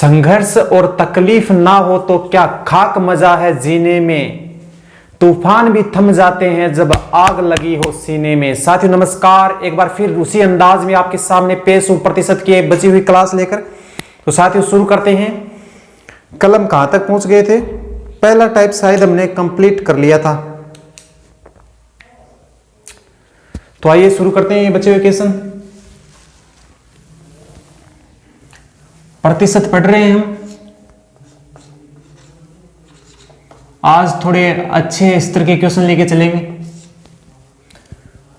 संघर्ष और तकलीफ ना हो तो क्या खाक मजा है जीने में, तूफान भी थम जाते हैं जब आग लगी हो सीने में। साथियों नमस्कार, एक बार फिर उसी अंदाज में आपके सामने पेश हूं प्रतिशत की एक बची हुई क्लास लेकर। तो साथियों शुरू करते हैं। कलम कहां तक पहुंच गए थे? पहला टाइप शायद हमने कंप्लीट कर लिया था। तो आइए शुरू करते हैं ये बचे हुए क्वेश्चन। प्रतिशत पढ़ रहे हैं हम। आज थोड़े अच्छे स्तर के क्वेश्चन लेके चलेंगे।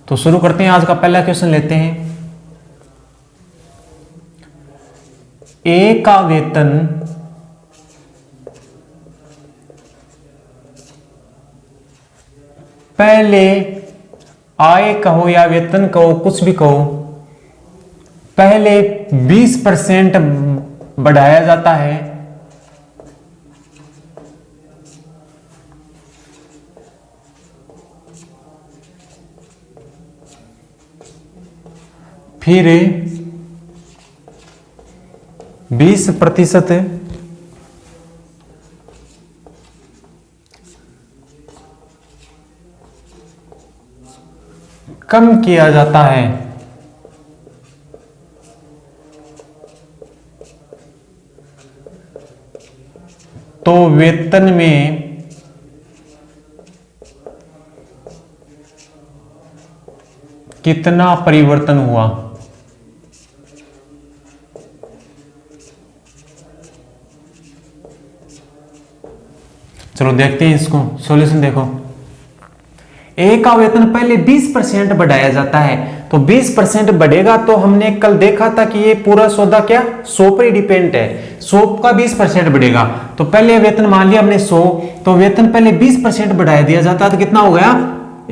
तो शुरू करते हैं। आज का पहला क्वेश्चन लेते हैं। ए का वेतन पहले आय कहो या वेतन कहो, कुछ भी कहो, पहले 20% बढ़ाया जाता है, फिर 20% कम किया जाता है। तो वेतन में कितना परिवर्तन हुआ? चलो देखते हैं इसको। सॉल्यूशन देखो। ए का वेतन पहले 20% बढ़ाया जाता है, तो 20% बढ़ेगा तो हमने कल देखा था कि ये पूरा सौदा क्या 100 पर ही डिपेंड है। 100 का 20% बढ़ेगा तो पहले वेतन मान लिया हमने 100, तो वेतन पहले 20% बढ़ाया दिया जाता है तो कितना हो गया?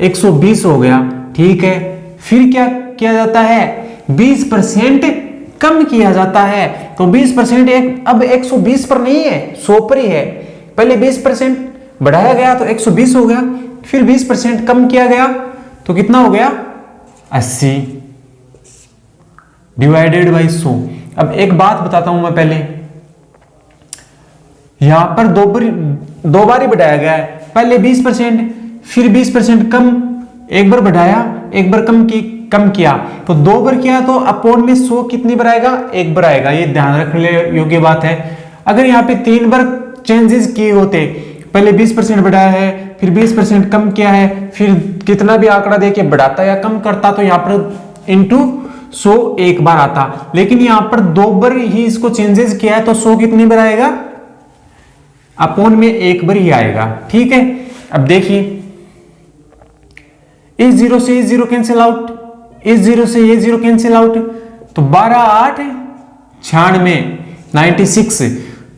120 हो गया। ठीक है, फिर क्या किया जाता है? 20% कम किया जाता है। तो 20% अब 120 पर नहीं है, 100 पर ही है। पहले 20% बढ़ाया गया तो 120 हो गया, फिर 20% कम किया गया तो कितना हो गया? 80 डिवाइडेड बाई 100। अब एक बात बताता हूं मैं पहले, यहां पर दो बार ही बढ़ाया गया है। पहले 20% फिर 20% कम, एक बार बढ़ाया एक बार कम किया, तो 2 बार किया तो अपॉन में 100 कितनी बार आएगा? 1 बार आएगा। ये ध्यान रखने योग्य बात है। अगर यहाँ पे 3 बार चेंजेस किए होते, पहले 20% बढ़ाया है, फिर 20% कम किया है, फिर कितना भी आंकड़ा देके बढ़ाता या कम करता, तो यहाँ पर इंटू 100 एक बार आता। लेकिन यहाँ पर 2 बार ही इसको चेंजेस किया है तो 100 कितनी बार आएगा? अपॉन में 1 बार ही आएगा। ठीक है, अब देखिए, इस 0 से इस 0 कैंसिल आउट, इस 0 से ये 0 कैंसिल आउट, तो 12 8 96।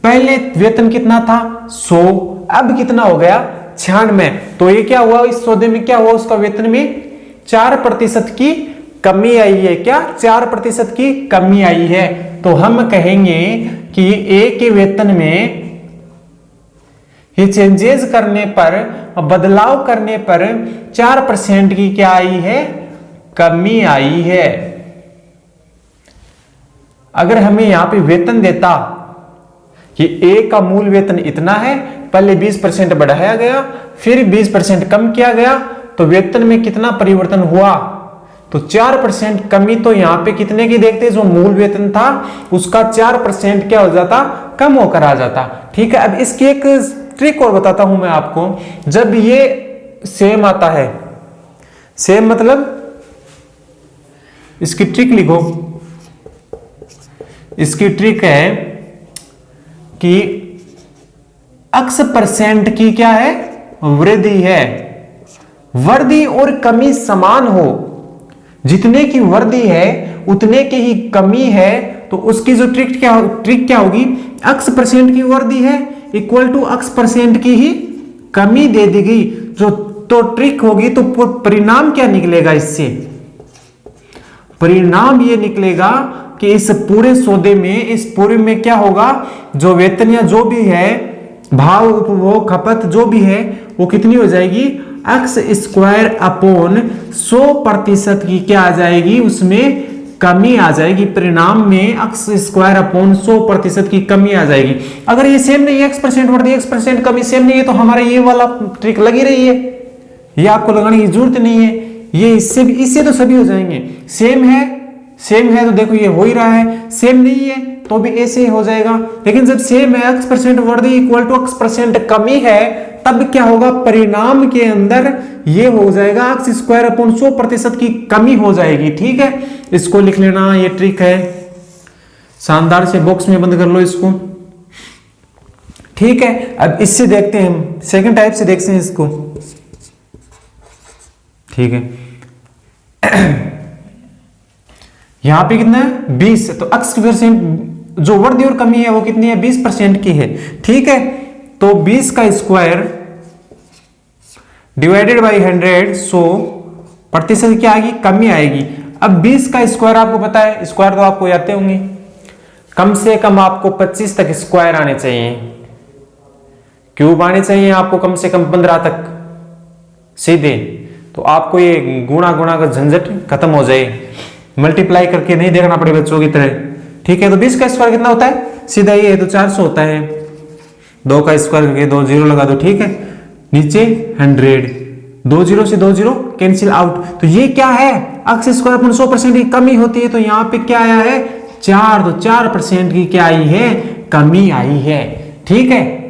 पहले वेतन कितना था? 100, अब कितना हो गया? 96। तो ये क्या हुआ? इस सौदे में क्या हुआ? उसका वेतन में 4% की कमी आई है। क्या? 4% की कमी आई है। तो हम कहेंगे कि ए के वेतन में ये चेंजेस करने पर, बदलाव करने पर 4% की क्या आई है? कमी आई है। अगर हमें यहां पे वेतन देता कि ए का मूल वेतन इतना है, पहले 20% बढ़ाया गया, फिर 20% कम किया गया, तो वेतन में कितना परिवर्तन हुआ? तो 4% कमी। तो यहां पे कितने की देखते? जो मूल वेतन था उसका 4% क्या हो जाता? कम होकर आ जाता। ठीक है, अब इसकी एक ट्रिक और बताता हूं मैं आपको। जब ये सेम आता है, सेम मतलब इसकी ट्रिक लिखो। इसकी ट्रिक है कि x % की क्या है? वृद्धि है। वृद्धि और कमी समान हो, जितने की वृद्धि है उतने की ही कमी है, तो उसकी जो ट्रिक क्या होगी? x% की वृद्धि है इक्वल टू x% की ही कमी दे दी गई। जो तो ट्रिक होगी, तो परिणाम क्या निकलेगा इससे? परिणाम ये निकलेगा कि इस पूरे सौदे में, इस पूरे में क्या होगा? जो वेतन या जो भी है, भाव, उपभोग, खपत जो भी है, वो कितनी हो जाएगी? x² अपॉन 100% की क्या आ जाएगी? उसमें कमी आ जाएगी, परिणाम में एक्स स्क्वायर अपॉन 100% की कमी आ जाएगी। अगर ये सेम नहीं है, x% बढ़ती x% कमी सेम नहीं है, तो हमारा ये वाला ट्रिक लगी रही है, ये आपको लगाने की जरूरत नहीं है। ये इससे तो सभी हो जाएंगे। सेम है तो देखो ये हो ही रहा है, सेम नहीं है तो भी ऐसे ही हो जाएगा। लेकिन जब सेम है, x% वृद्धि इक्वल टू x% कमी है, तब क्या होगा, परिणाम के अंदर ये हो जाएगा एक्स स्क्वायर अपॉन 100% की कमी हो जाएगी। ठीक है, इसको लिख लेना, ये ट्रिक है, शानदार से बॉक्स में बंद कर लो इसको। ठीक है, अब इससे देखते हैं हम, सेकंड टाइप से देखते हैं इसको। ठीक है, यहां पे कितना है 20, तो x% जो वृद्धि और कमी है वो कितनी है, 20% की है। ठीक है, तो 20 का स्क्वायर डिवाइडेड बाई 100, 100% क्या आएगी, कमी आएगी। अब 20 का स्क्वायर आपको पता है, स्क्वायर तो आपको आते होंगे, कम से कम आपको 25 तक स्क्वायर आने चाहिए, क्यूब आने चाहिए आपको कम से कम 15 तक सीधे, तो आपको ये गुणा का झंझट खत्म हो जाए, मल्टीप्लाई करके नहीं देखना पड़े बच्चों की तरह। ठीक है, तो 20 का स्क्वायर कितना होता है, सीधा ये है तो 400 होता है, 2 का स्क्वायर करके 2 जीरो लगा दो। ठीक है, नीचे 100, 2 जीरो से 2 जीरो कैंसिल आउट, तो ये क्या है, एक्स स्क्वायर अपॉन 100% की कमी होती है, तो यहाँ पे क्या आया है 4, तो 4% की क्या आई है, कमी आई है। ठीक है,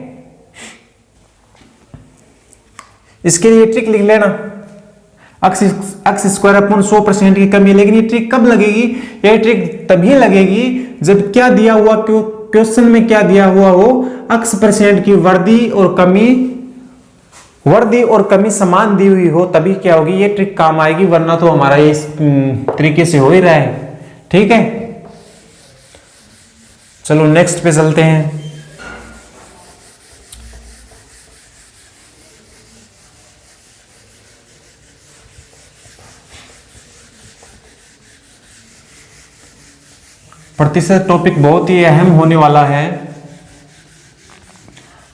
इसके लिए ट्रिक लिख लेना, एक्स स्क्वायर अपॉन 100% की कमी। लेकिन ये ट्रिक कब लगेगी, ये ट्रिक तभी लगेगी जब क्या दिया हुआ, क्वेश्चन में क्या दिया हुआ हो, x% की वृद्धि और कमी समान दी हुई हो, तभी क्या होगी, ये ट्रिक काम आएगी, वरना तो हमारा ये इस तरीके से हो ही रहा है। ठीक है, चलो नेक्स्ट पे चलते हैं। प्रतिशत टॉपिक बहुत ही अहम होने वाला है,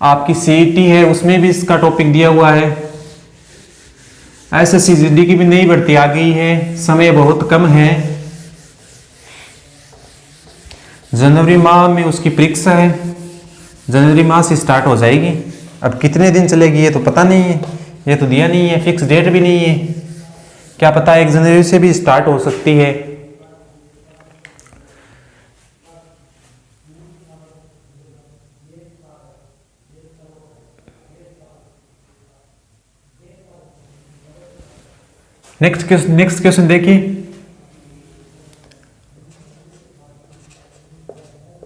आपकी सीईटी है उसमें भी इसका टॉपिक दिया हुआ है, एसएससी जीडी की भी नई भर्ती आ गई है, समय बहुत कम है, जनवरी माह में उसकी परीक्षा है, जनवरी माह से स्टार्ट हो जाएगी। अब कितने दिन चलेगी ये तो पता नहीं है, ये तो दिया नहीं है, फिक्स डेट भी नहीं है, क्या पता 1 जनवरी से भी स्टार्ट हो सकती है। नेक्स्ट क्वेश्चन देखिए,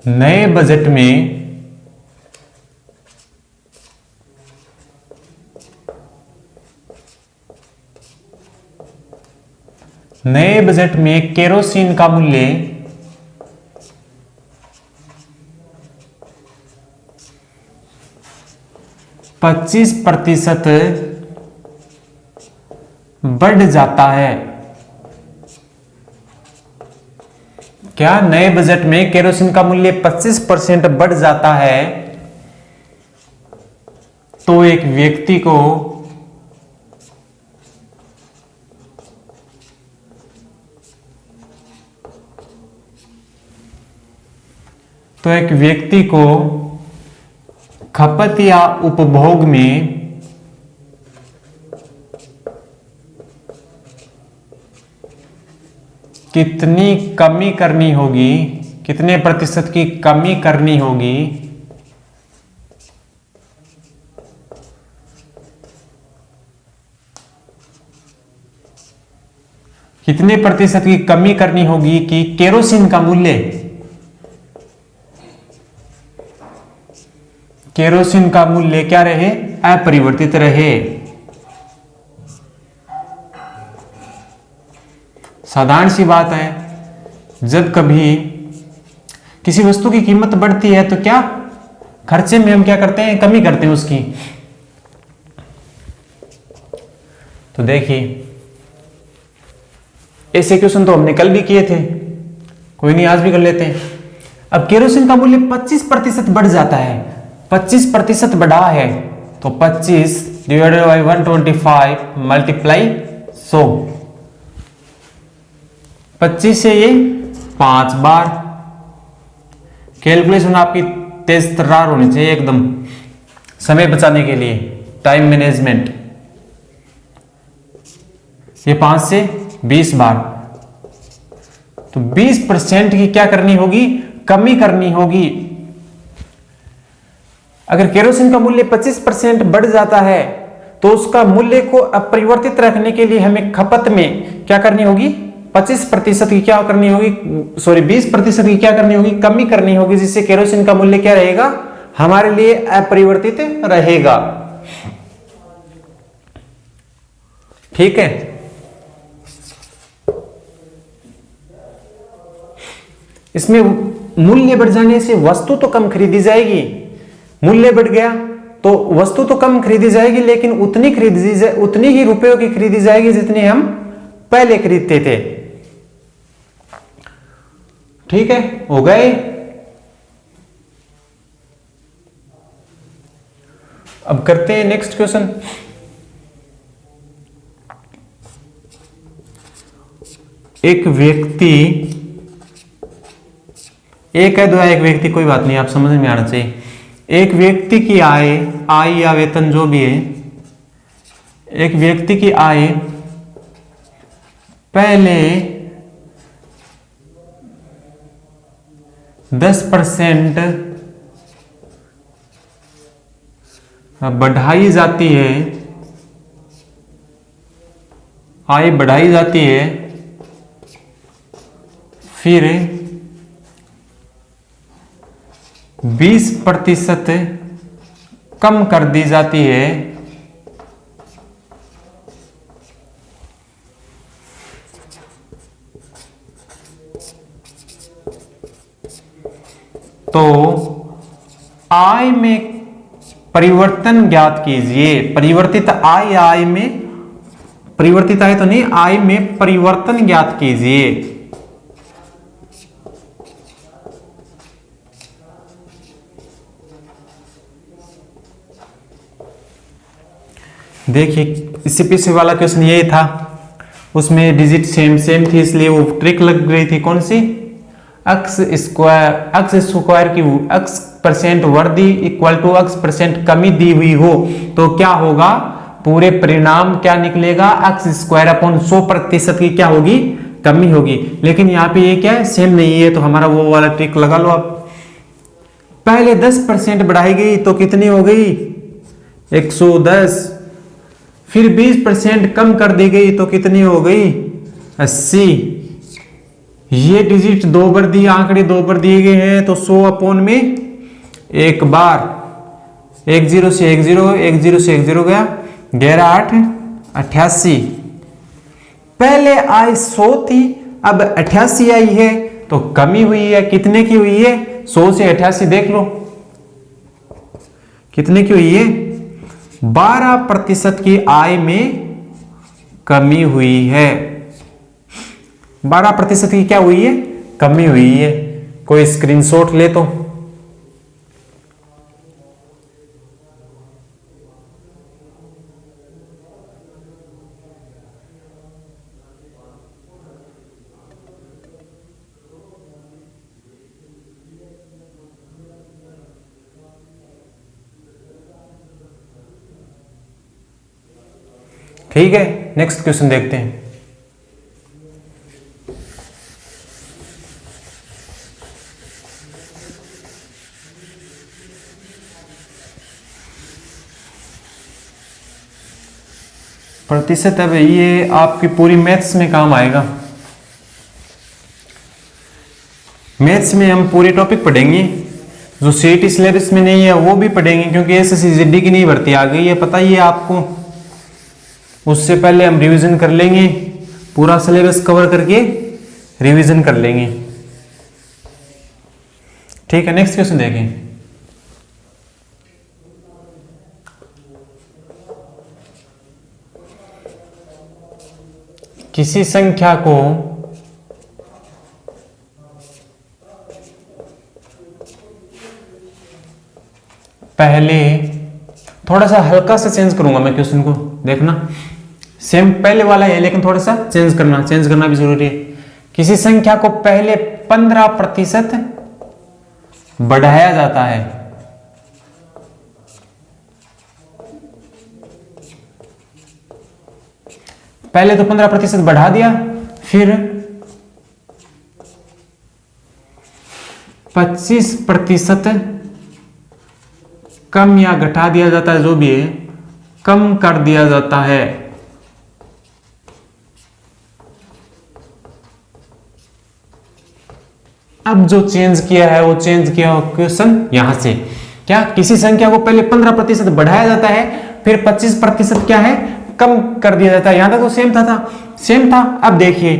नए बजट में केरोसिन का मूल्य 25% बढ़ जाता है। क्या नए बजट में केरोसिन का मूल्य 25% बढ़ जाता है, तो एक व्यक्ति को खपत या उपभोग में कितनी कमी करनी होगी, कितने प्रतिशत की कमी करनी होगी, कितने प्रतिशत की कमी करनी होगी कि केरोसिन का मूल्य क्या रहे, अपरिवर्तित रहे। साधारण सी बात है, जब कभी किसी वस्तु की कीमत बढ़ती है तो क्या खर्चे में हम क्या करते हैं, कमी करते हैं उसकी। तो देखिए ऐसे क्वेश्चन तो हमने कल भी किए थे, कोई नहीं आज भी कर लेते हैं। अब केरोसिन का मूल्य 25% बढ़ जाता है, 25% बढ़ा है तो 25 डिवाइडेड बाई 125 मल्टीप्लाई 100, 25 से ये 5 बार। कैलकुलेशन आपकी तेज तर्रार होनी चाहिए एकदम, समय बचाने के लिए, टाइम मैनेजमेंट। ये 5 से 20 बार, तो 20% की क्या करनी होगी, कमी करनी होगी। अगर केरोसिन का मूल्य 25% बढ़ जाता है तो उसका मूल्य को अपरिवर्तित रखने के लिए हमें खपत में क्या करनी होगी, 25% की क्या करनी होगी, सॉरी 20% की क्या करनी होगी, कमी करनी होगी, जिससे केरोसिन का मूल्य क्या रहेगा, हमारे लिए अपरिवर्तित रहेगा। ठीक है। इसमें मूल्य बढ़ जाने से वस्तु तो कम खरीदी जाएगी, मूल्य बढ़ गया तो वस्तु तो कम खरीदी जाएगी, लेकिन उतनी ही रुपयों की खरीदी जाएगी जितनी हम पहले खरीदते थे। ठीक है, हो गए। अब करते हैं नेक्स्ट क्वेश्चन। एक व्यक्ति, एक है दो है एक व्यक्ति, कोई बात नहीं, आप समझ में आना चाहिए। एक व्यक्ति की आय या वेतन जो भी है, एक व्यक्ति की आय पहले 10% बढ़ाई जाती है, आय बढ़ाई जाती है, फिर 20% कम कर दी जाती है, तो आय में परिवर्तन ज्ञात कीजिए। परिवर्तित आय में, परिवर्तित आय तो नहीं, आय में परिवर्तन ज्ञात कीजिए। देखिए इससे पीछे वाला क्वेश्चन यही था, उसमें डिजिट सेम थी, इसलिए वो ट्रिक लग गई थी। कौन सी, एक्स स्क्वायर की एक्स परसेंट वृद्धि इक्वल टू एक्स परसेंट कमी दी हुई हो तो क्या होगा, पूरे परिणाम क्या निकलेगा, एक्स स्क्वायर अपॉन 100% की क्या होगी, कमी होगी। लेकिन यहाँ पे ये क्या है, सेम नहीं है, तो हमारा वो वाला ट्रिक लगा लो आप। पहले 10% बढ़ाई गई तो कितनी हो गई, 110, फिर 20% कम कर दी गई तो कितनी हो गई, 80। ये डिजिट दो बार दिए, आंकड़े दो बार दिए गए हैं, तो 100 अपॉन में एक बार, 10 से 10 से 10 गया, 11 8 88। पहले आय 100 थी, अब 88 आई है, तो कमी हुई है। कितने की हुई है, 100 से 88 देख लो कितने की हुई है, 12% की आय में कमी हुई है। 12% की क्या हुई है, कमी हुई है। कोई स्क्रीनशॉट ले तो। ठीक है, नेक्स्ट क्वेश्चन देखते हैं। प्रतिशत, अब ये आपकी पूरी मैथ्स में काम आएगा। मैथ्स में हम पूरे टॉपिक पढ़ेंगे, जो सीईटी सिलेबस में नहीं है वो भी पढ़ेंगे, क्योंकि एसएससी जीडी की नहीं भर्ती आ गई है, पता ही है आपको। उससे पहले हम रिवीजन कर लेंगे, पूरा सिलेबस कवर करके रिवीजन कर लेंगे। ठीक है, नेक्स्ट क्वेश्चन देखें। किसी संख्या को पहले, थोड़ा सा हल्का सा चेंज करूंगा मैं क्वेश्चन को, देखना सेम पहले वाला है लेकिन थोड़ा सा चेंज करना भी जरूरी है। किसी संख्या को पहले 15% बढ़ाया जाता है। पहले तो 15% बढ़ा दिया, फिर 25% कम या घटा दिया जाता है, जो भी है कम कर दिया जाता है। अब जो चेंज किया है वो चेंज किया क्वेश्चन यहां से, क्या किसी संख्या को पहले 15% बढ़ाया जाता है, फिर 25% क्या है कम कर दिया जाता है। यहां तक तो सेम था। अब देखिए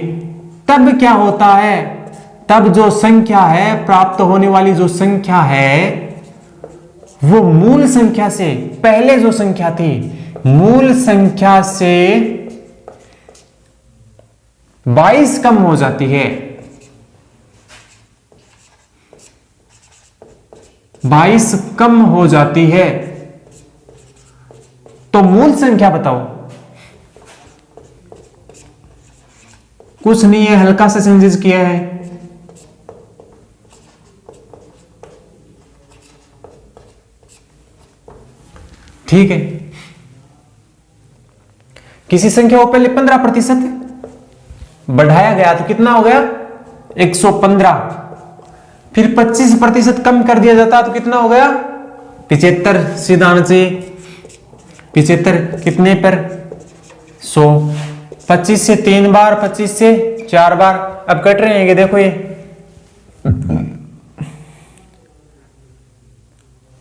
तब क्या होता है, तब जो संख्या है, प्राप्त होने वाली जो संख्या है वो मूल संख्या से, पहले जो संख्या थी मूल संख्या से 22 कम हो जाती है। 22 कम हो जाती है तो मूल संख्या बताओ। कुछ नहीं है, हल्का सा चेंजेस किया है। ठीक है, किसी संख्या को पहले 15% बढ़ाया गया तो कितना हो गया 115, फिर 25% कम कर दिया जाता तो कितना हो गया 75। सीधा आना चाहिए 75 कितने पर 100। 25 से 3 बार, 25 से 4 बार। अब कट रहे हैं, देखो ये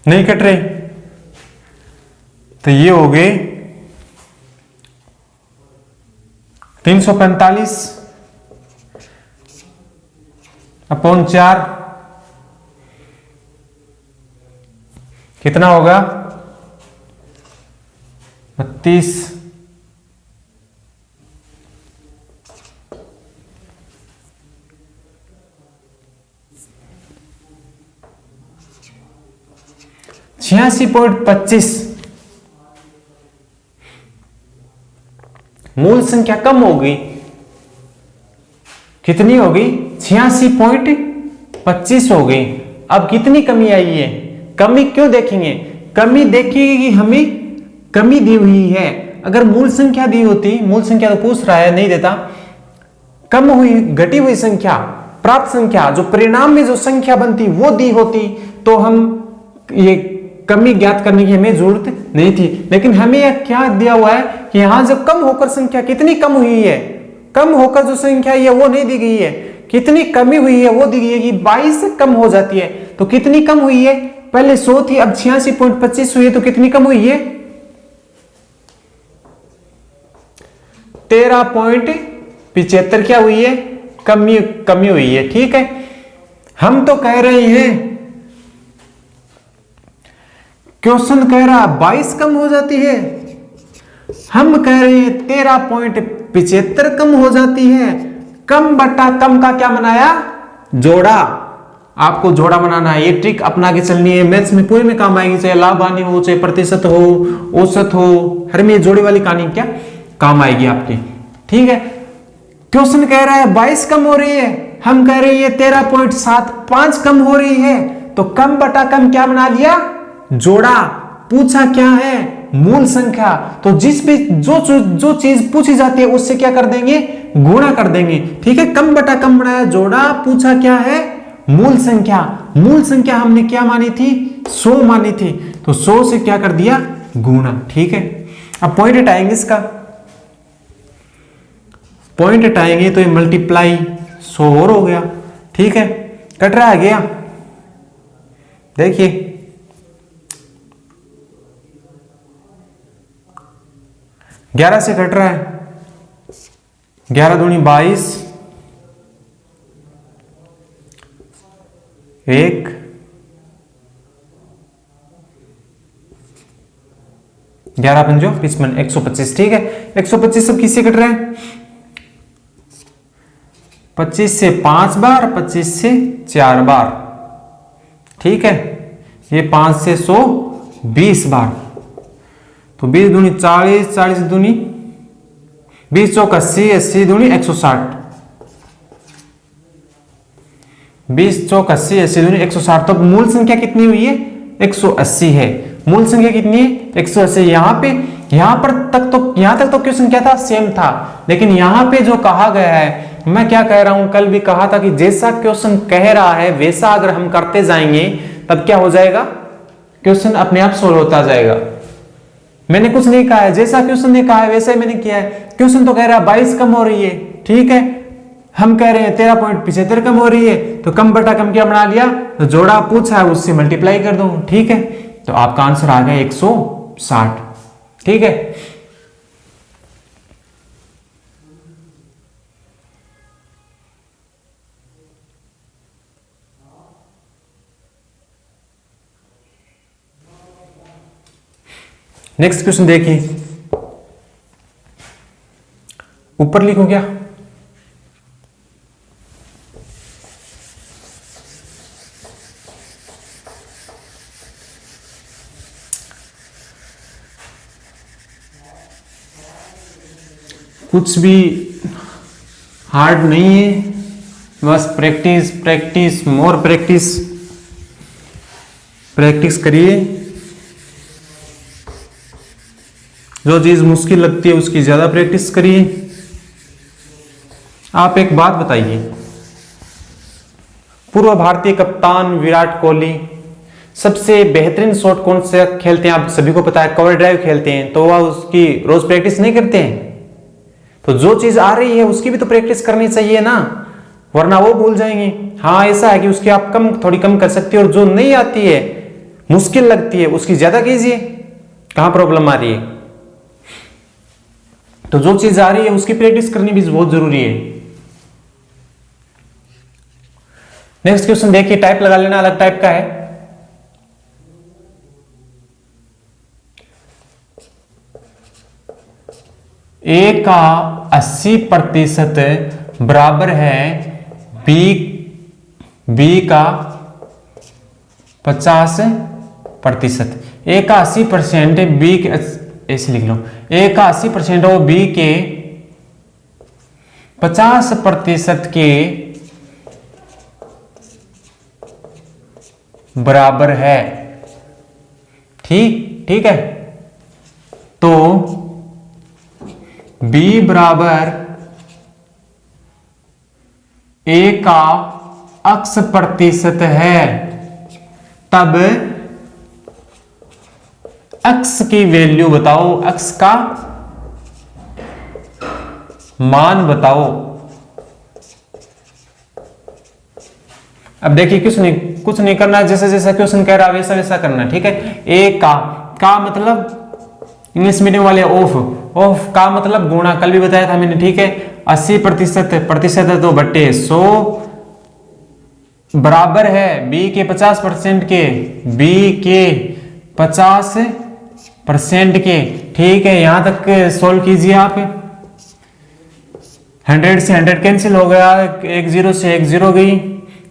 नहीं कट रहे, तो ये हो गए 345 अपॉन 4 कितना होगा 32। $86.25 मूल संख्या कम होगी, कितनी होगी 86.25 हो गई। अब कितनी कमी आई है, कमी क्यों देखेंगे, कमी देखिए कि हमें कमी दी हुई है। अगर मूल संख्या दी होती, मूल संख्या तो पूछ रहा है नहीं देता, कम हुई घटी हुई संख्या, प्राप्त संख्या, जो परिणाम में जो संख्या बनती वो दी होती तो हम ये कमी ज्ञात करने की हमें जरूरत नहीं थी। लेकिन हमें यह क्या दिया हुआ है कि यहां जब कम होकर संख्या कितनी कम हुई है, कम होकर जो संख्या है वो नहीं दी गई है, कितनी कमी हुई है वो दी गई है कि 22 से कम हो जाती है। तो कितनी कम हुई है, पहले 100 थी अब 86.25 हुई है, तो कितनी कम हुई है 13.75 क्या हुई है कमी हुई है। ठीक है, हम तो कह रहे हैं, क्वेश्चन कह रहा 22 कम हो जाती है, हम कह रहे हैं 13.75 कम हो जाती है। कम बटा कम का क्या बनाया जोड़ा, आपको जोड़ा बनाना है, ये ट्रिक अपना के चलनी है, मैथ्स में पूरे में काम आएगी, चाहे लाभ हानि हो, चाहे प्रतिशत हो, औसत हो, हर में जोड़े वाली कहानी क्या काम आएगी आपकी। ठीक है, क्वेश्चन कह रहा है 22 कम हो रही है, हम कह रहे हैं 13.75 कम हो रही है, तो कम बटा कम क्या बना लिया जोड़ा। पूछा क्या है मूल संख्या, तो जिस भी जो चीज पूछी जाती है उससे क्या कर देंगे गुणा कर देंगे। ठीक है, कम बटा कम बनाया जोड़ा, पूछा क्या है मूल संख्या। मूल संख्या हमने क्या मानी थी 100 मानी थी, तो 100 से क्या कर दिया गुणा। ठीक है, अब पॉइंट हटाएंगे, इसका पॉइंट हटाएंगे तो ये मल्टीप्लाई 100 और हो गया। ठीक है, कट रहा है गया, देखिए 11 से कट रहा है, 11 दूनी 22, 1, 11 पंजो 55, 125। ठीक है, 125 सब किससे कट रहे हैं 25 से 5 बार, 25 से 4 बार। ठीक है, ये 5 से 100 20 बार, तो 20 दूनी 40, 40 दूनी 20 चौक 80, 80 दूनी 160। 20 चौक 80, 80 दूनी 160। तो मूल संख्या कितनी हुई है? 180 है। मूल संख्या कितनी है? 180। यहाँ तक तो क्वेश्चन क्या था? सेम था। लेकिन यहाँ पे जो कहा गया है, मैं क्या कह रहा हूं, कल भी कहा था कि जैसा क्वेश्चन कह रहा है वैसा अगर हम करते जाएंगे तब क्या हो जाएगा? क्वेश्चन अपने आप सोल्व होता जाएगा। मैंने कुछ नहीं कहा है, जैसा क्वेश्चन ने कहा है वैसा ही मैंने किया है। क्वेश्चन तो कह रहा है 22 कम हो रही है, ठीक है, हम कह रहे हैं 13.75 कम हो रही है, तो कम बटा कम क्या बना लिया? तो जोड़ा पूछा है उससे मल्टीप्लाई कर दो, ठीक है। तो आपका आंसर आ गया 160, ठीक है। नेक्स्ट क्वेश्चन देखिए, ऊपर लिखूं क्या? कुछ भी हार्ड नहीं है, बस practice practice more practice, practice करिए। जो चीज मुश्किल लगती है उसकी ज्यादा प्रैक्टिस करिए। आप एक बात बताइए, पूर्व भारतीय कप्तान विराट कोहली सबसे बेहतरीन शॉट कौन से खेलते हैं? आप सभी को पता है, कवर ड्राइव खेलते हैं। तो वह उसकी रोज प्रैक्टिस नहीं करते हैं? तो जो चीज आ रही है उसकी भी तो प्रैक्टिस करनी चाहिए ना, वरना वो भूल जाएंगे। हाँ, ऐसा है कि उसकी आप थोड़ी कम कर सकते हो, और जो नहीं आती है, मुश्किल लगती है, उसकी ज्यादा कीजिए। कहां प्रॉब्लम आ रही है? तो जो चीज आ रही है उसकी प्रैक्टिस करनी भी बहुत जरूरी है। नेक्स्ट क्वेश्चन देखिए, टाइप लगा लेना, अलग टाइप का है। ए का 80% बराबर है बी का 50%। ए का 80% है, बी के, ऐसे लिख लो, ए का 80% और बी के 50% के बराबर है, ठीक है। तो b बराबर a का x प्रतिशत है, तब x की वैल्यू बताओ, x का मान बताओ। अब देखिए, कुछ नहीं करना, जैसा जैसा क्वेश्चन कह रहा है वैसा वैसा करना, ठीक है। ए का मतलब इंग्लिश मीडियम वाले ऑफ का मतलब गुणा, कल भी बताया था मैंने, ठीक है। 80% है तो बट्टे 100 बराबर है बी के 50% के, बी के 50% के, ठीक है। यहां तक सोल्व कीजिए आप। 100 से 100 कैंसिल हो गया, 1 0 से 1 0 गई।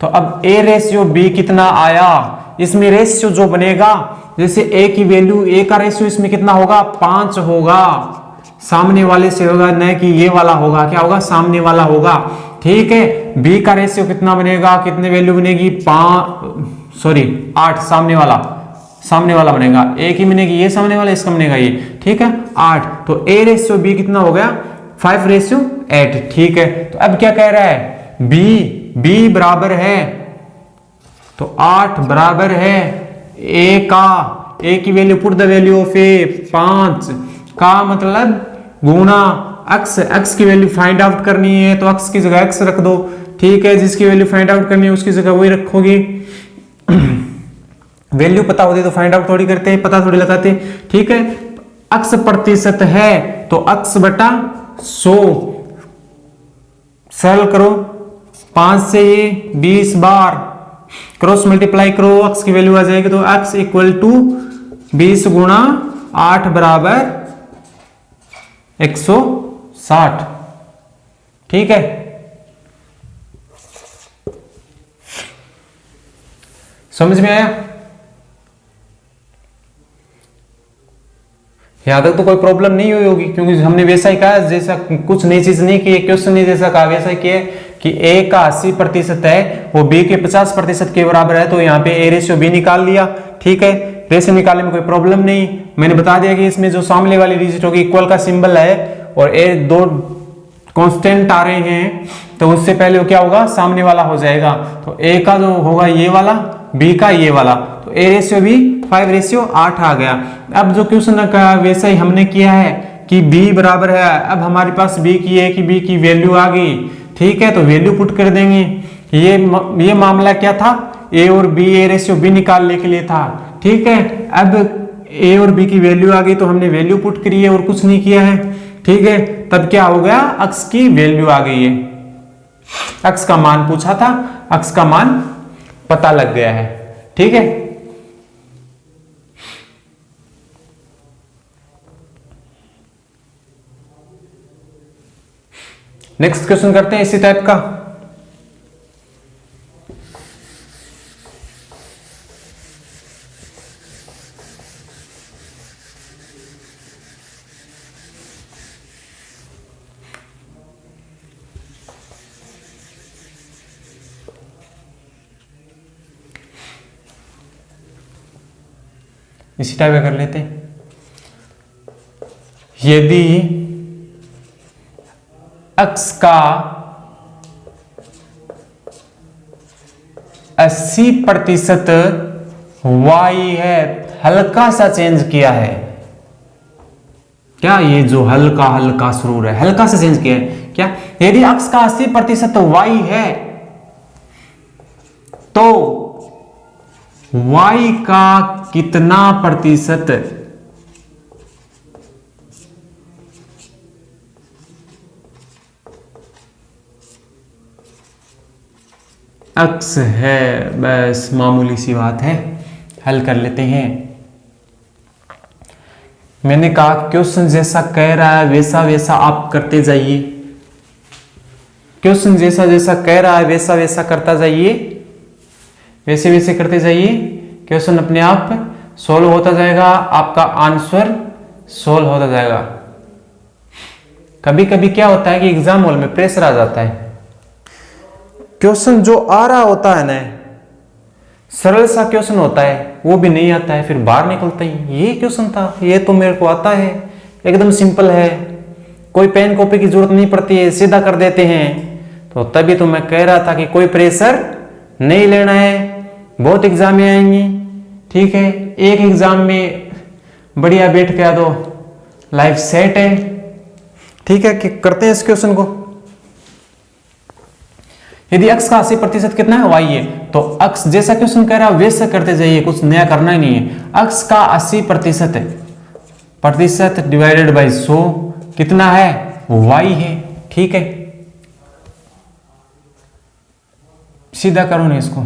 तो अब ए रेशियो बी कितना आया? इसमें रेशियो जो बनेगा, जैसे ए की वैल्यू, ए का रेशियो इसमें कितना होगा? 5 होगा, सामने वाले से होगा, न कि ये वाला होगा। क्या होगा? सामने वाला होगा, ठीक है। बी का रेशियो कितना बनेगा? कितने वैल्यू बनेगी? 8, सामने वाला बनेगा। ए की बनेगी ये सामने वाला, इसका बनेगा ये, ठीक है, 8। तो ए रेशियो बी कितना हो गया? 5:8, ठीक है। तो अब क्या कह रहा है? बी बराबर है, तो 8 बराबर है ए का, ए की value, put the value of A 5 का मतलब गुणा x की वैल्यू फाइंड आउट करनी है, तो x की जगह x रख दो, ठीक है। जिसकी वैल्यू फाइंड आउट करनी है उसकी जगह वही रखोगे। वैल्यू पता होती तो फाइंड आउट थोड़ी करते, पता थोड़ी लगाते, ठीक है। x प्रतिशत है तो x बटा 100, सरल करो, 5 से ये 20 बार क्रॉस मल्टीप्लाई करो, x की वैल्यू आ जाएगी। तो x इक्वल टू 20 गुणा 8 बराबर 160, ठीक है। समझ में आया? यहां तक तो कोई प्रॉब्लम नहीं हुई होगी, क्योंकि हमने वैसा ही कहा, जैसा कुछ नई चीज नहीं की, क्वेश्चन ने जैसा कहा वैसा ही किया, कि ए का 80% है वो बी के 50% के बराबर है, तो यहाँ पे ए रेशियो बी निकाल लिया। ठीक है, रेशियो निकालने में कोई प्रॉब्लम नहीं। मैंने बता दिया कि इसमें जो सामने वाली डिजिट होगी इक्वल का सिंबल है और ए दो कांस्टेंट आ रहे हैं, तो उससे पहले वो क्या होगा, सामने वाला हो जाएगा। तो ए का जो होगा ये वाला, बी का ये वाला, तो ए रेशियो बी 5:8 आ गया। अब जो क्वेश्चन का वैसा ही हमने किया है कि b बराबर है, अब हमारे पास b की a की b की वैल्यू आ गई। ठीक है, तो वैल्यू पुट कर देंगे। ये मामला क्या था, a और b, a रेशियो b निकालने के लिए था। ठीक है, अब a और b की वैल्यू आ गई तो हमने वैल्यू पुट करी है और कुछ नहीं किया है। ठीक है, तब क्या हो गया, अक्स की वैल्यू आ गई है। अक्स का मान पूछा था, अक्स का मान पता लग गया है। ठीक है, नेक्स्ट क्वेश्चन करते हैं इसी टाइप का। इसी टाइप का कर लेते हैं। यदि अक्स का 80% वाई है, हल्का सा चेंज किया है क्या, ये जो हल्का हल्का सुरूर है, हल्का सा चेंज किया है क्या। यदि अक्स का 80% वाई है तो वाई का कितना प्रतिशत अक्स है। बस मामूली सी बात है, हल कर लेते हैं। मैंने कहा क्वेश्चन जैसा कह रहा है वैसा वैसा आप करते जाइए, क्वेश्चन जैसा जैसा कह रहा है वैसा वैसा करता जाइए, वैसे वैसे करते जाइए, क्वेश्चन अपने आप सोल्व होता जाएगा, आपका आंसर सोल्व होता जाएगा। कभी कभी क्या होता है कि एग्जाम हॉल में प्रेशर आ जाता है, क्वेश्चन जो आ रहा होता है ना, सरल सा क्वेश्चन होता है, वो भी नहीं आता है, फिर बाहर निकलता ही ये क्वेश्चन था, ये तो मेरे को आता है, एकदम सिंपल है, कोई पेन कॉपी की जरूरत नहीं पड़ती है, सीधा कर देते हैं। तो तभी तो मैं कह रहा था कि कोई प्रेशर नहीं लेना है, बहुत एग्जाम में आएंगी। ठीक है, एक एग्जाम में बढ़िया बैठ के आ दो, लाइफ सेट है। ठीक है, कि करते हैं इस क्वेश्चन को। यदि अक्स का 80% कितना है, वाई है, तो अक्स जैसा क्वेश्चन कह रहा है वैसे करते जाइए, कुछ नया करना ही नहीं है। अक्स का 80% डिवाइडेड बाई 100 कितना है, वाई है। ठीक है, सीधा करो ना इसको,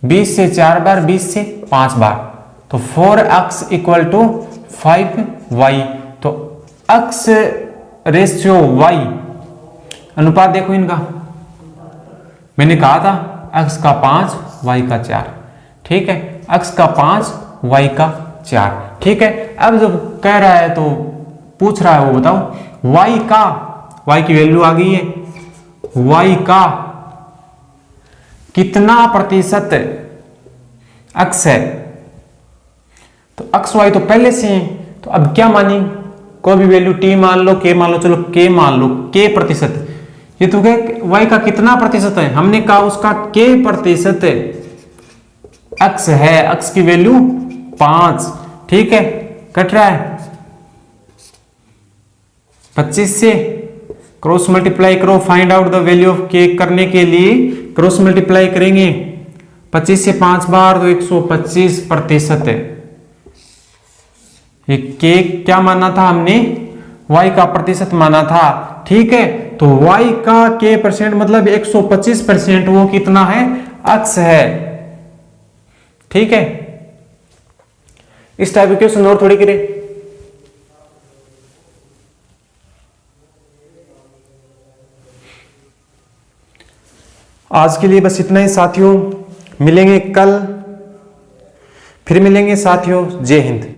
20 से 4 बार, 20 से 5 बार, तो 4x इक्वल टू 5y। तो अक्स रेशियो y, अनुपात देखो इनका, मैंने कहा था अक्स का 5 y का 4। ठीक है, अक्स का 5 y का 4। ठीक है, अब जब कह रहा है तो पूछ रहा है वो बताओ y की वैल्यू आ गई है, y का कितना प्रतिशत अक्स है। तो अक्स वाई तो पहले से है, तो अब क्या मानी, कोई भी वैल्यू t मान लो, k मान लो, चलो k मान लो, k प्रतिशत। ये तो क्या, y का कितना प्रतिशत है, हमने कहा उसका k प्रतिशत अक्स है, अक्स की वैल्यू 5। ठीक है, कट रहा है 25 से, क्रॉस मल्टीप्लाई करो, find out the value of k करने के लिए क्रॉस मल्टीप्लाई करेंगे, 25 से 5 बार तो 125% है। ये k क्या माना था हमने, y का प्रतिशत माना था। ठीक है, तो y का k परसेंट मतलब 125%, वो कितना है, अक्स है। ठीक है, इस टाइप के क्वेश्चन और थोड़ी करें। आज के लिए बस इतना ही साथियों, मिलेंगे कल, फिर मिलेंगे साथियों। जय हिंद।